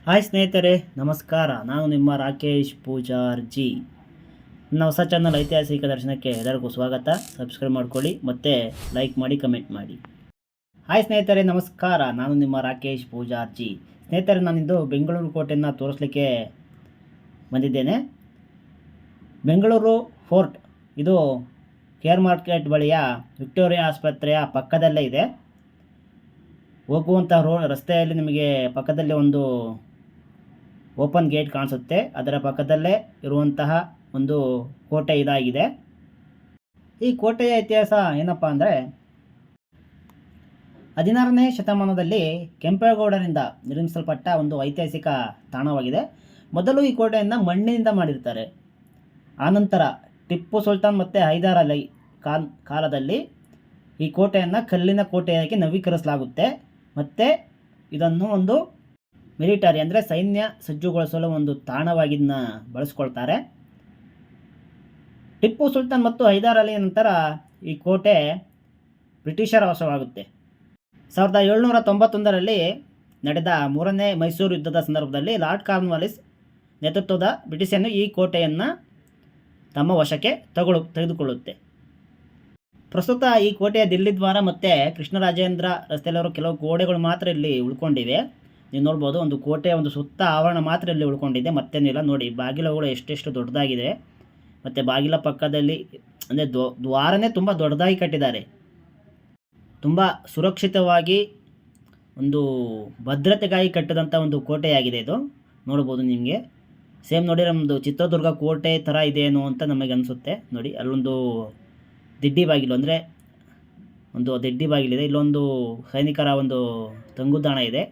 Hi ಸ್ನೇಹಿತರೆ, ನಮಸ್ಕಾರ. ನಾನು ನಿಮ್ಮ ರಾಕೇಶ್ ಪೂಜಾರ್ಜಿ. ನನ್ನ ಹೊಸ ಚಾನಲ್ ಐತಿಹಾಸಿಕ ದರ್ಶನಕ್ಕೆ ಎಲ್ಲರಿಗೂ ಸ್ವಾಗತ. ಸಬ್ಸ್ಕ್ರೈಬ್ ಮಾಡ್ಕೊಳ್ಳಿ ಮತ್ತು ಲೈಕ್ ಮಾಡಿ, ಕಮೆಂಟ್ ಮಾಡಿ. ಹಾಯ್ ಸ್ನೇಹಿತರೆ, ನಮಸ್ಕಾರ. ನಾನು ನಿಮ್ಮ ರಾಕೇಶ್ ಪೂಜಾರ್ಜಿ. ಸ್ನೇಹಿತರೆ, ನಾನಿಂದು ಬೆಂಗಳೂರು ಕೋಟೆಯನ್ನು ತೋರಿಸಲಿಕ್ಕೆ ಬಂದಿದ್ದೇನೆ. ಬೆಂಗಳೂರು ಫೋರ್ಟ್ ಇದು ಕೇರ್ ಮಾರ್ಕೆಟ್ ಬಳಿಯ ವಿಕ್ಟೋರಿಯಾ ಆಸ್ಪತ್ರೆಯ ಪಕ್ಕದಲ್ಲೇ ಇದೆ. ಹೋಗುವಂಥ ರಸ್ತೆಯಲ್ಲಿ ನಿಮಗೆ ಪಕ್ಕದಲ್ಲಿ ಒಂದು ಓಪನ್ ಗೇಟ್ ಕಾಣಿಸುತ್ತೆ. ಅದರ ಪಕ್ಕದಲ್ಲೇ ಇರುವಂತಹ ಒಂದು ಕೋಟೆ ಇದಾಗಿದೆ. ಈ ಕೋಟೆಯ ಇತಿಹಾಸ ಏನಪ್ಪ ಅಂದರೆ, 16ನೇ ಶತಮಾನದಲ್ಲಿ ಕೆಂಪೇಗೌಡರಿಂದ ನಿರ್ಮಿಸಲ್ಪಟ್ಟ ಒಂದು ಐತಿಹಾಸಿಕ ತಾಣವಾಗಿದೆ. ಮೊದಲು ಈ ಕೋಟೆಯನ್ನು ಮಣ್ಣಿನಿಂದ ಮಾಡಿರ್ತಾರೆ. ಆನಂತರ ಟಿಪ್ಪು ಸುಲ್ತಾನ್ ಮತ್ತು ಹೈದರ್ ಅಲಿ ಕಾಲದಲ್ಲಿ ಈ ಕೋಟೆಯನ್ನು ಕಲ್ಲಿನ ಕೋಟೆಯಾಗಿ ನವೀಕರಿಸಲಾಗುತ್ತೆ. ಮತ್ತು ಇದನ್ನು ಒಂದು ಮಿಲಿಟರಿ ಅಂದರೆ ಸೈನ್ಯ ಸಜ್ಜುಗೊಳಿಸಲು ಒಂದು ತಾಣವಾಗಿ ಬಳಸ್ಕೊಳ್ತಾರೆ. ಟಿಪ್ಪು ಸುಲ್ತಾನ್ ಮತ್ತು ಹೈದರ್ ಅಲಿ ನಂತರ ಈ ಕೋಟೆ ಬ್ರಿಟಿಷರ ವಶವಾಗುತ್ತೆ. 1791ರಲ್ಲಿ ನಡೆದ 3ನೇ ಮೈಸೂರು ಯುದ್ಧದ ಸಂದರ್ಭದಲ್ಲಿ ಲಾರ್ಡ್ ಕಾರ್ನ್ವಾಲಿಸ್ ನೇತೃತ್ವದ ಬ್ರಿಟಿಷನ್ನು ಈ ಕೋಟೆಯನ್ನು ತಮ್ಮ ವಶಕ್ಕೆ ತೆಗೆದುಕೊಳ್ಳುತ್ತೆ. ಪ್ರಸ್ತುತ ಈ ಕೋಟೆಯ ದಿಲ್ಲಿ ದ್ವಾರ ಮತ್ತು ಕೃಷ್ಣರಾಜೇಂದ್ರ ರಸ್ತೆಯಲ್ಲಿರೋ ಕೆಲವು ಗೋಡೆಗಳು ಮಾತ್ರ ಇಲ್ಲಿ ಉಳ್ಕೊಂಡಿವೆ. ನೀವು ನೋಡ್ಬೋದು, ಒಂದು ಕೋಟೆಯ ಒಂದು ಸುತ್ತ ಆವರಣ ಮಾತ್ರ ಇಲ್ಲಿ ಉಳ್ಕೊಂಡಿದೆ, ಮತ್ತೇನಿಲ್ಲ. ನೋಡಿ, ಬಾಗಿಲುಗಳು ಎಷ್ಟೆಷ್ಟು ದೊಡ್ಡದಾಗಿದೆ. ಮತ್ತು ಬಾಗಿಲ ಪಕ್ಕದಲ್ಲಿ ಅಂದರೆ ದ್ವಾರನೇ ತುಂಬ ದೊಡ್ಡದಾಗಿ ಕಟ್ಟಿದ್ದಾರೆ. ತುಂಬ ಸುರಕ್ಷಿತವಾಗಿ ಒಂದು ಭದ್ರತೆಗಾಗಿ ಕಟ್ಟಿದಂಥ ಒಂದು ಕೋಟೆಯಾಗಿದೆ ಇದು. ನೋಡ್ಬೋದು ನಿಮಗೆ. ಸೇಮ್ ನೋಡಿ, ನಮ್ಮದು ಚಿತ್ರದುರ್ಗ ಕೋಟೆ ಥರ ಇದೆಯೇನೋ ಅಂತ ನಮಗೆ ಅನಿಸುತ್ತೆ. ನೋಡಿ, ಅಲ್ಲೊಂದು ದಿಡ್ಡಿ ಬಾಗಿಲು ಅಂದರೆ ಒಂದು ದಿಡ್ಡಿ ಬಾಗಿಲಿದೆ. ಇಲ್ಲೊಂದು ಸೈನಿಕರ ಒಂದು ತಂಗುದಾಣ ಇದೆ.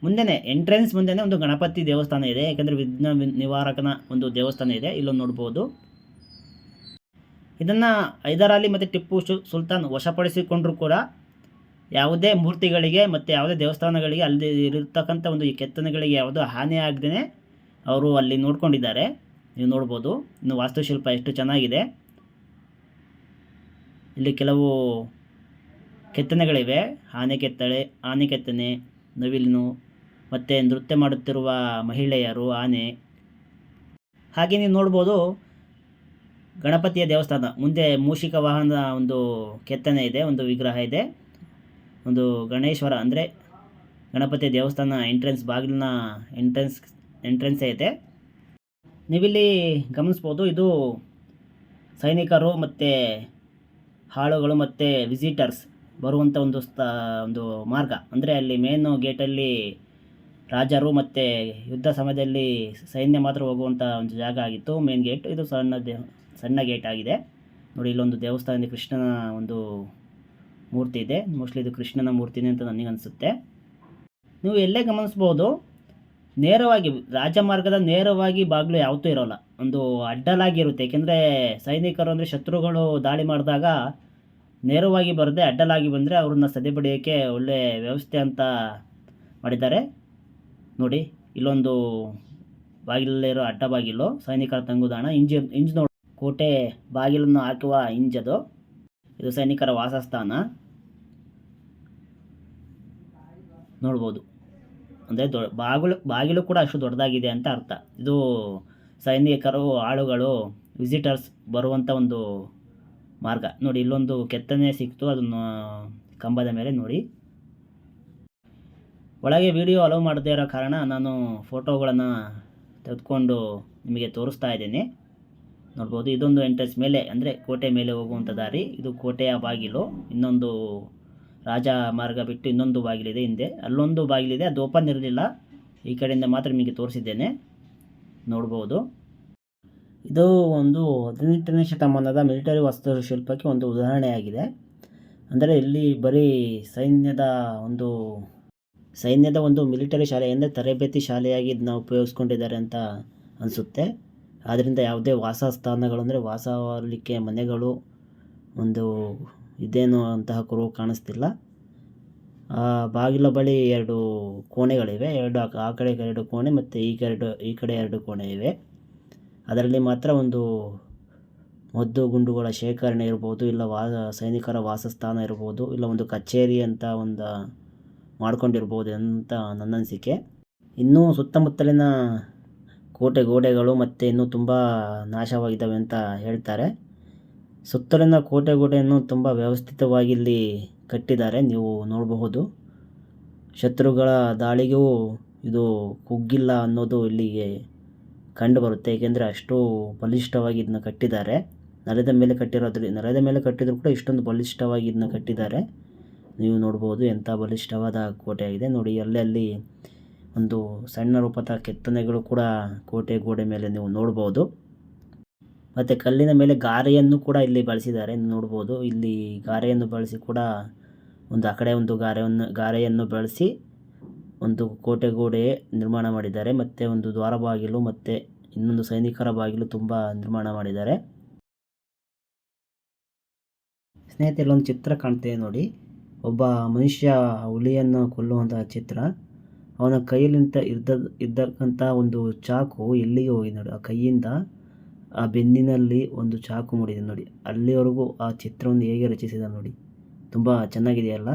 ಮುಂದೆನೇ ಎಂಟ್ರೆನ್ಸ್ ಮುಂದೆನೇ ಒಂದು ಗಣಪತಿ ದೇವಸ್ಥಾನ ಇದೆ, ಯಾಕೆಂದರೆ ವಿಘ್ನ ನಿವಾರಕನ ಒಂದು ದೇವಸ್ಥಾನ ಇದೆ. ಇಲ್ಲೊಂದು ನೋಡ್ಬೋದು. ಇದನ್ನು ಹೈದರ್ ಅಲಿ ಮತ್ತು ಟಿಪ್ಪು ಸುಲ್ತಾನ್ ವಶಪಡಿಸಿಕೊಂಡ್ರೂ ಕೂಡ ಯಾವುದೇ ಮೂರ್ತಿಗಳಿಗೆ ಮತ್ತು ಯಾವುದೇ ದೇವಸ್ಥಾನಗಳಿಗೆ ಅಲ್ಲಿ ಇರತಕ್ಕಂಥ ಒಂದು ಈ ಕೆತ್ತನೆಗಳಿಗೆ ಯಾವುದೋ ಹಾನಿ ಆಗದೇ ಅವರು ಅಲ್ಲಿ ನೋಡ್ಕೊಂಡಿದ್ದಾರೆ. ನೀವು ನೋಡ್ಬೋದು. ಇನ್ನು ವಾಸ್ತುಶಿಲ್ಪ ಎಷ್ಟು ಚೆನ್ನಾಗಿದೆ. ಇಲ್ಲಿ ಕೆಲವು ಕೆತ್ತನೆಗಳಿವೆ. ಆನೆ ಕೆತ್ತನೆ, ನವಿಲು ಮತ್ತು ನೃತ್ಯ ಮಾಡುತ್ತಿರುವ ಮಹಿಳೆಯರು, ಆನೆ. ಹಾಗೆ ನೀವು ನೋಡ್ಬೋದು, ಗಣಪತಿಯ ದೇವಸ್ಥಾನ ಮುಂದೆ ಮೂಷಿಕ ವಾಹನದ ಒಂದು ಕೆತ್ತನೆ ಇದೆ, ಒಂದು ವಿಗ್ರಹ ಇದೆ. ಒಂದು ಗಣೇಶ್ವರ ಅಂದರೆ ಗಣಪತಿಯ ದೇವಸ್ಥಾನ ಬಾಗಿಲಿನ ಎಂಟ್ರೆನ್ಸೇ ಇದೆ. ನೀವಿಲ್ಲಿ ಗಮನಿಸ್ಬೋದು, ಇದು ಸೈನಿಕರು ಮತ್ತು ಆಳುಗಳು ಮತ್ತು ವಿಸಿಟರ್ಸ್ ಬರುವಂಥ ಒಂದು ಮಾರ್ಗ. ಅಂದರೆ ಅಲ್ಲಿ ಮೇನ್ ಗೇಟಲ್ಲಿ ರಾಜರು ಮತ್ತು ಯುದ್ಧ ಸಮಯದಲ್ಲಿ ಸೈನ್ಯ ಮಾತ್ರ ಹೋಗುವಂಥ ಒಂದು ಜಾಗ ಆಗಿತ್ತು ಮೇನ್ ಗೇಟ್. ಇದು ಸಣ್ಣ ಗೇಟ್ ಆಗಿದೆ. ನೋಡಿ, ಇಲ್ಲೊಂದು ದೇವಸ್ಥಾನದ ಕೃಷ್ಣನ ಒಂದು ಮೂರ್ತಿ ಇದೆ. ಮೋಸ್ಟ್ಲಿ ಇದು ಕೃಷ್ಣನ ಮೂರ್ತಿನೇ ಅಂತ ನನಗೆ ಅನಿಸುತ್ತೆ. ನೀವು ಎಲ್ಲೇ ಗಮನಿಸ್ಬೋದು, ನೇರವಾಗಿ ರಾಜಮಾರ್ಗದ ನೇರವಾಗಿ ಬಾಗಿಲು ಯಾವತ್ತೂ ಇರೋಲ್ಲ, ಒಂದು ಅಡ್ಡಲಾಗಿರುತ್ತೆ. ಏಕೆಂದರೆ ಸೈನಿಕರು ಅಂದರೆ ಶತ್ರುಗಳು ದಾಳಿ ಮಾಡಿದಾಗ ನೇರವಾಗಿ ಬರದೆ ಅಡ್ಡಲಾಗಿ ಬಂದರೆ ಅವ್ರನ್ನ ಸದೆಬಡಿಯೋಕ್ಕೆ ಒಳ್ಳೆ ವ್ಯವಸ್ಥೆ ಅಂತ ಮಾಡಿದ್ದಾರೆ. ನೋಡಿ, ಇಲ್ಲೊಂದು ಬಾಗಿಲಲ್ಲಿರೋ ಅಡ್ಡ ಬಾಗಿಲು ಸೈನಿಕರ ತಂಗುದಾಣ. ಇಂಜ್ ನೋಡಿ, ಕೋಟೆ ಬಾಗಿಲನ್ನು ಹಾಕುವ ಇಂಜದು. ಇದು ಸೈನಿಕರ ವಾಸಸ್ಥಾನ. ನೋಡ್ಬೋದು, ಅಂದರೆ ಬಾಗಿಲು ಕೂಡ ಅಷ್ಟು ದೊಡ್ಡದಾಗಿದೆ ಅಂತ ಅರ್ಥ. ಇದು ಸೈನಿಕರು, ಆಳುಗಳು, ವಿಸಿಟರ್ಸ್ ಬರುವಂಥ ಒಂದು ಮಾರ್ಗ. ನೋಡಿ, ಇಲ್ಲೊಂದು ಕೆತ್ತನೆ ಸಿಕ್ತು, ಅದನ್ನು ಕಂಬದ ಮೇಲೆ. ನೋಡಿ, ಒಳಗೆ ವಿಡಿಯೋ ಅಲೋ ಮಾಡದೇ ಇರೋ ಕಾರಣ ನಾನು ಫೋಟೋಗಳನ್ನು ತೆಗೆದುಕೊಂಡು ನಿಮಗೆ ತೋರಿಸ್ತಾ ಇದ್ದೀನಿ. ನೋಡ್ಬೋದು, ಇದೊಂದು ಎಂಟ್ರೆನ್ಸ್ ಮೇಲೆ ಅಂದರೆ ಕೋಟೆ ಮೇಲೆ ಹೋಗುವಂಥ ದಾರಿ. ಇದು ಕೋಟೆಯ ಬಾಗಿಲು. ಇನ್ನೊಂದು ರಾಜ ಮಾರ್ಗ ಬಿಟ್ಟು ಇನ್ನೊಂದು ಬಾಗಿಲಿದೆ ಹಿಂದೆ. ಅಲ್ಲೊಂದು ಬಾಗಿಲಿದೆ, ಅದು ಓಪನ್ ಇರಲಿಲ್ಲ. ಈ ಕಡೆಯಿಂದ ಮಾತ್ರ ನಿಮಗೆ ತೋರಿಸಿದ್ದೇನೆ. ನೋಡ್ಬೋದು, ಇದು ಒಂದು 18ನೇ ಶತಮಾನದ ಮಿಲಿಟರಿ ವಾಸ್ತುಶಿಲ್ಪಕ್ಕೆ ಒಂದು ಉದಾಹರಣೆಯಾಗಿದೆ. ಅಂದರೆ ಇಲ್ಲಿ ಬರೀ ಸೈನ್ಯದ ಒಂದು ಮಿಲಿಟರಿ ಶಾಲೆ ಅಂದರೆ ತರಬೇತಿ ಶಾಲೆಯಾಗಿ ಇದನ್ನ ಉಪಯೋಗಿಸ್ಕೊಂಡಿದ್ದಾರೆ ಅಂತ ಅನಿಸುತ್ತೆ. ಆದ್ದರಿಂದ ಯಾವುದೇ ವಾಸಸ್ಥಾನಗಳು ಅಂದರೆ ವಾಸಲಿಕ್ಕೆ ಮನೆಗಳು ಒಂದು ಇದೇನು ಅಂತಹ ಕುರು ಕಾಣಿಸ್ತಿಲ್ಲ. ಬಾಗಿಲ ಬಳಿ 2 ಕೋಣೆಗಳಿವೆ. ಆ ಕಡೆ 2 ಕೋಣೆ ಮತ್ತು ಈ ಕಡೆ 2 ಕೋಣೆ ಇವೆ. ಅದರಲ್ಲಿ ಮಾತ್ರ ಒಂದು ಮದ್ದು ಗುಂಡುಗಳ ಶೇಖರಣೆ ಇರ್ಬೋದು, ಇಲ್ಲ ಸೈನಿಕರ ವಾಸಸ್ಥಾನ ಇರ್ಬೋದು, ಇಲ್ಲ ಒಂದು ಕಚೇರಿ ಅಂತ ಒಂದು ಮಾಡ್ಕೊಂಡಿರ್ಬೋದು ಅಂತ ನನ್ನ ಅನಿಸಿಕೆ. ಇನ್ನೂ ಸುತ್ತಮುತ್ತಲಿನ ಕೋಟೆ ಗೋಡೆಗಳು ಮತ್ತು ಇನ್ನೂ ತುಂಬ ನಾಶವಾಗಿದ್ದಾವೆ ಅಂತ ಹೇಳ್ತಾರೆ. ಸುತ್ತಲಿನ ಕೋಟೆ ಗೋಡೆಯನ್ನು ತುಂಬ ವ್ಯವಸ್ಥಿತವಾಗಿ ಇಲ್ಲಿ ಕಟ್ಟಿದ್ದಾರೆ, ನೀವು ನೋಡಬಹುದು. ಶತ್ರುಗಳ ದಾಳಿಗೂ ಇದು ಕುಗ್ಗಿಲ್ಲ ಅನ್ನೋದು ಇಲ್ಲಿಗೆ ಕಂಡು ಬರುತ್ತೆ, ಏಕೆಂದರೆ ಅಷ್ಟು ಬಲಿಷ್ಠವಾಗಿ ಇದನ್ನ ಕಟ್ಟಿದ್ದಾರೆ. ನೆಲದ ಮೇಲೆ ಕಟ್ಟಿದರೂ ಕೂಡ ಇಷ್ಟೊಂದು ಬಲಿಷ್ಠವಾಗಿ ಇದನ್ನ ಕಟ್ಟಿದ್ದಾರೆ. ನೀವು ನೋಡ್ಬೋದು ಎಂಥ ಬಲಿಷ್ಠವಾದ ಕೋಟೆಯಾಗಿದೆ ನೋಡಿ. ಅಲ್ಲಲ್ಲಿ ಒಂದು ಸಣ್ಣ ರೂಪದ ಕೆತ್ತನೆಗಳು ಕೂಡ ಕೋಟೆ ಗೋಡೆ ಮೇಲೆ ನೀವು ನೋಡ್ಬೋದು. ಮತ್ತು ಕಲ್ಲಿನ ಮೇಲೆ ಗಾರೆಯನ್ನು ಕೂಡ ಇಲ್ಲಿ ಬಳಸಿದ್ದಾರೆ, ನೋಡ್ಬೋದು. ಇಲ್ಲಿ ಗಾರೆಯನ್ನು ಬಳಸಿ ಕೂಡ ಆ ಕಡೆ ಒಂದು ಗಾರೆಯನ್ನು ಬಳಸಿ ಒಂದು ಕೋಟೆ ಗೋಡೆ ನಿರ್ಮಾಣ ಮಾಡಿದ್ದಾರೆ. ಮತ್ತು ಒಂದು ದ್ವಾರ ಬಾಗಿಲು ಮತ್ತು ಇನ್ನೊಂದು ಸೈನಿಕರ ಬಾಗಿಲು ತುಂಬ ನಿರ್ಮಾಣ ಮಾಡಿದ್ದಾರೆ. ಸ್ನೇಹಿತರೆ, ಒಂದು ಚಿತ್ರ ಕಾಣ್ತೇವೆ ನೋಡಿ. ಒಬ್ಬ ಮನುಷ್ಯ ಹುಲಿಯನ್ನು ಕೊಲ್ಲುವಂತಹ ಚಿತ್ರ. ಅವನ ಕೈಯಲ್ಲಿ ಇದ್ದಕ್ಕಂಥ ಒಂದು ಚಾಕು ಎಲ್ಲಿಗೆ ಹೋಗಿದೆ ನೋಡಿ. ಆ ಕೈಯಿಂದ ಆ ಬೆನ್ನಿನಲ್ಲಿ ಒಂದು ಚಾಕು ಮೂಡಿದೆ ನೋಡಿ. ಅಲ್ಲಿವರೆಗೂ ಆ ಚಿತ್ರವನ್ನು ಹೇಗೆ ರಚಿಸಿದ ನೋಡಿ, ತುಂಬ ಚೆನ್ನಾಗಿದೆಯಲ್ಲ.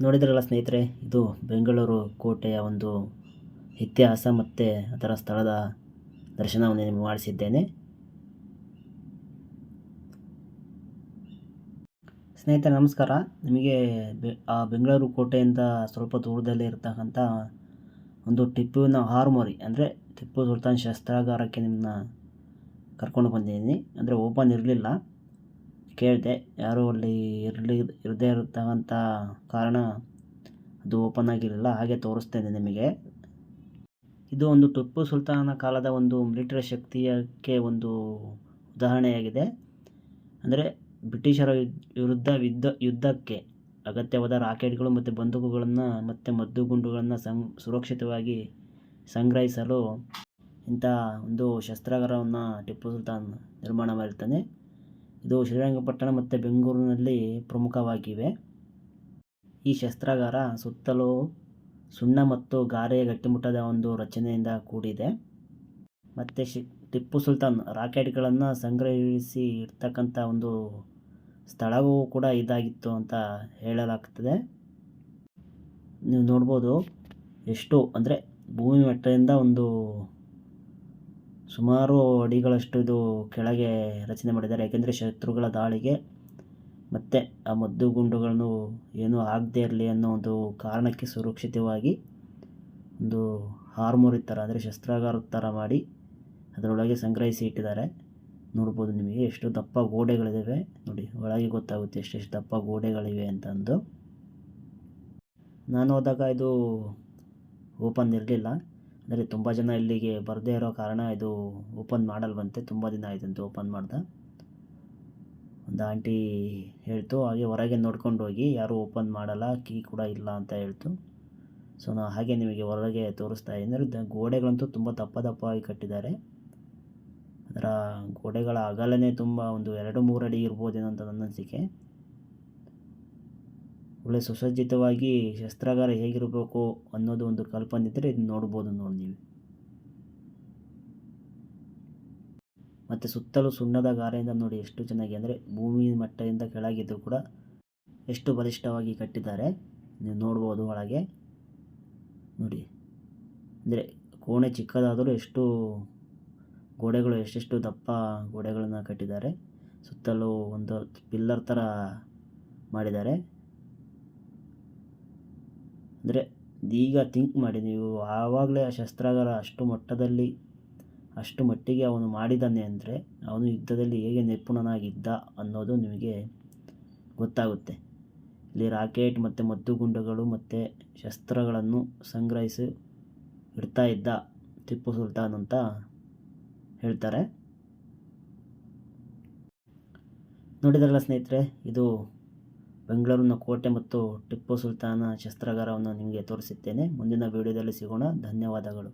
ನೋಡಿದ್ರಲ್ಲ ಸ್ನೇಹಿತರೆ, ಇದು ಬೆಂಗಳೂರು ಕೋಟೆಯ ಒಂದು ಇತಿಹಾಸ ಮತ್ತು ಅದರ ಸ್ಥಳದ ದರ್ಶನವನ್ನು ನಿಮಗೆ ಮಾಡಿಸಿದ್ದೇನೆ. ಸ್ನೇಹಿತರೆ ನಮಸ್ಕಾರ. ನಿಮಗೆ ಆ ಬೆಂಗಳೂರು ಕೋಟೆಯಿಂದ ಸ್ವಲ್ಪ ದೂರದಲ್ಲೇ ಇರ್ತಕ್ಕಂಥ ಒಂದು ಟಿಪ್ಪುವಿನ ಆರ್ಮೋರಿ ಅಂದರೆ ಟಿಪ್ಪು ಸುಲ್ತಾನ್ ಶಸ್ತ್ರಾಗಾರಕ್ಕೆ ನಿಮ್ಮನ್ನ ಕರ್ಕೊಂಡು ಬಂದಿದ್ದೀನಿ. ಅಂದರೆ ಓಪನ್ ಇರಲಿಲ್ಲ, ಕೇಳಿದೆ, ಯಾರೂ ಅಲ್ಲಿ ಇರದೇ ಇರತಕ್ಕಂಥ ಕಾರಣ ಅದು ಓಪನ್ ಆಗಿರಲಿಲ್ಲ. ಹಾಗೆ ತೋರಿಸ್ತೇನೆ ನಿಮಗೆ. ಇದು ಒಂದು ಟಿಪ್ಪು ಸುಲ್ತಾನ ಕಾಲದ ಒಂದು ಮಿಲಿಟರಿ ಶಕ್ತಿಯಕ್ಕೆ ಒಂದು ಉದಾಹರಣೆಯಾಗಿದೆ. ಅಂದರೆ ಬ್ರಿಟಿಷರ ವಿರುದ್ಧ ಯುದ್ಧಕ್ಕೆ ಅಗತ್ಯವಾದ ರಾಕೆಟ್ಗಳು ಮತ್ತು ಬಂದೂಕುಗಳನ್ನು ಮತ್ತು ಮದ್ದುಗುಂಡುಗಳನ್ನು ಸುರಕ್ಷಿತವಾಗಿ ಸಂಗ್ರಹಿಸಲು ಇಂಥ ಒಂದು ಶಸ್ತ್ರಾಗಾರವನ್ನು ಟಿಪ್ಪು ಸುಲ್ತಾನ್ ನಿರ್ಮಾಣ ಮಾಡಿರ್ತಾನೆ. ಇದು ಶ್ರೀರಂಗಪಟ್ಟಣ ಮತ್ತು ಬೆಂಗಳೂರಿನಲ್ಲಿ ಪ್ರಮುಖವಾಗಿವೆ. ಈ ಶಸ್ತ್ರಾಗಾರ ಸುತ್ತಲೂ ಸುಣ್ಣ ಮತ್ತು ಗಾರೆಯ ಗಟ್ಟಿಮುಟ್ಟದ ಒಂದು ರಚನೆಯಿಂದ ಕೂಡಿದೆ. ಮತ್ತು ಟಿಪ್ಪು ಸುಲ್ತಾನ್ ರಾಕೆಟ್ಗಳನ್ನು ಸಂಗ್ರಹಿಸಿ ಇಡ್ತಕ್ಕಂಥ ಒಂದು ಸ್ಥಳವೂ ಕೂಡ ಇದಾಗಿತ್ತು ಅಂತ ಹೇಳಲಾಗ್ತದೆ. ನೀವು ನೋಡ್ಬೋದು ಎಷ್ಟು ಅಂದರೆ ಭೂಮಿ ಮಟ್ಟದಿಂದ ಒಂದು ಸುಮಾರು ಅಡಿಗಳಷ್ಟು ಇದು ಕೆಳಗೆ ರಚನೆ ಮಾಡಿದ್ದಾರೆ. ಯಾಕೆಂದರೆ ಶತ್ರುಗಳ ದಾಳಿಗೆ ಮತ್ತು ಆ ಮದ್ದುಗುಂಡುಗಳನ್ನು ಏನೂ ಆಗದೇ ಇರಲಿ ಅನ್ನೋ ಒಂದು ಕಾರಣಕ್ಕೆ ಸುರಕ್ಷಿತವಾಗಿ ಒಂದು ಆರ್ಮೋರಿ ಥರ ಅಂದರೆ ಶಸ್ತ್ರಾಗಾರದ ಥರ ಮಾಡಿ ಅದರೊಳಗೆ ಸಂಗ್ರಹಿಸಿ ಇಟ್ಟಿದ್ದಾರೆ. ನೋಡ್ಬೋದು ನಿಮಗೆ ಎಷ್ಟು ದಪ್ಪ ಗೋಡೆಗಳಿವೆ ನೋಡಿ. ಒಳಗೆ ಗೊತ್ತಾಗುತ್ತೆ ಎಷ್ಟೆಷ್ಟು ದಪ್ಪ ಗೋಡೆಗಳಿವೆ ಅಂತಂದು. ನಾನು ಹೋದಾಗ ಇದು ಓಪನ್ ಇರಲಿಲ್ಲ. ಅಂದರೆ ತುಂಬ ಜನ ಇಲ್ಲಿಗೆ ಬರದೇ ಇರೋ ಕಾರಣ ಇದು ಓಪನ್ ಮಾಡಲ್ವಂತೆ. ತುಂಬ ದಿನ ಆಯ್ತಂತೆ ಓಪನ್ ಮಾಡ್ದೆ. ಒಂದು ಆಂಟಿ ಹೇಳ್ತು, ಹಾಗೆ ಹೊರಗೆ ನೋಡ್ಕೊಂಡು ಹೋಗಿ, ಯಾರೂ ಓಪನ್ ಮಾಡಲ್ಲ, ಕೀ ಕೂಡ ಇಲ್ಲ ಅಂತ ಹೇಳ್ತು. ಸೊ ನಾನು ಹಾಗೆ ನಿಮಗೆ ಹೊರಗೆ ತೋರಿಸ್ತಾ ಇದ್ದೀನಿ. ಗೋಡೆಗಳಂತೂ ತುಂಬ ದಪ್ಪವಾಗಿ ಕಟ್ಟಿದ್ದಾರೆ. ಅದರ ಗೋಡೆಗಳ ಅಗಲನೇ ತುಂಬ ಒಂದು 2-3 ಅಡಿ ಇರ್ಬೋದೇನೋ ಅಂತ ನನ್ನ ಅನಿಸಿಕೆ. ಒಳ್ಳೆ ಸುಸಜ್ಜಿತವಾಗಿ ಶಸ್ತ್ರಾಗಾರ ಹೇಗಿರಬೇಕು ಅನ್ನೋದು ಒಂದು ಕಲ್ಪನೆ ಇದ್ದರೆ ಇದು ನೋಡ್ಬೋದು ನೋಡಿ ನೀವು. ಮತ್ತು ಸುತ್ತಲೂ ಸುಣ್ಣದ ಗಾರೆಯಿಂದ ನೋಡಿ ಎಷ್ಟು ಚೆನ್ನಾಗಿ, ಅಂದರೆ ಭೂಮಿ ಮಟ್ಟದಿಂದ ಕೆಳಗಿದ್ದು ಕೂಡ ಎಷ್ಟು ಬಲಿಷ್ಠವಾಗಿ ಕಟ್ಟಿದ್ದಾರೆ ನೀವು ನೋಡ್ಬೋದು ಒಳಗೆ ನೋಡಿ. ಅಂದರೆ ಕೋಣೆ ಚಿಕ್ಕದಾದರೂ ಎಷ್ಟು ಗೋಡೆಗಳು ಎಷ್ಟೆಷ್ಟು ದಪ್ಪ ಗೋಡೆಗಳನ್ನು ಕಟ್ಟಿದ್ದಾರೆ. ಸುತ್ತಲೂ ಒಂದು ಪಿಲ್ಲರ್ ಥರ ಮಾಡಿದ್ದಾರೆ. ಅಂದರೆ ಈಗ ಥಿಂಕ್ ಮಾಡಿ ನೀವು, ಆವಾಗಲೇ ಆ ಶಸ್ತ್ರಾಗಾರ ಅಷ್ಟು ಮಟ್ಟಿಗೆ ಅವನು ಮಾಡಿದ್ದಾನೆ ಅಂದರೆ ಅವನು ಯುದ್ಧದಲ್ಲಿ ಹೇಗೆ ನಿಪುಣನಾಗಿದ್ದ ಅನ್ನೋದು ನಿಮಗೆ ಗೊತ್ತಾಗುತ್ತೆ. ಇಲ್ಲಿ ರಾಕೆಟ್ ಮತ್ತು ಮದ್ದುಗುಂಡುಗಳು ಮತ್ತು ಶಸ್ತ್ರಗಳನ್ನು ಸಂಗ್ರಹಿಸಿ ಇಡ್ತಾ ಇದ್ದ ಟಿಪ್ಪು ಸುಲ್ತಾನ್ ಅಂತ ಹೇಳ್ತಾರೆ. ನೋಡಿದ್ರಲ್ಲ ಸ್ನೇಹಿತರೆ, ಇದು ಬೆಂಗಳೂರಿನ ಕೋಟೆ ಮತ್ತು ಟಿಪ್ಪು ಸುಲ್ತಾನ ಶಸ್ತ್ರಾಗಾರವನ್ನು ನಿಮಗೆ ತೋರಿಸುತ್ತೇನೆ. ಮುಂದಿನ ವಿಡಿಯೋದಲ್ಲಿ ಸಿಗೋಣ. ಧನ್ಯವಾದಗಳು.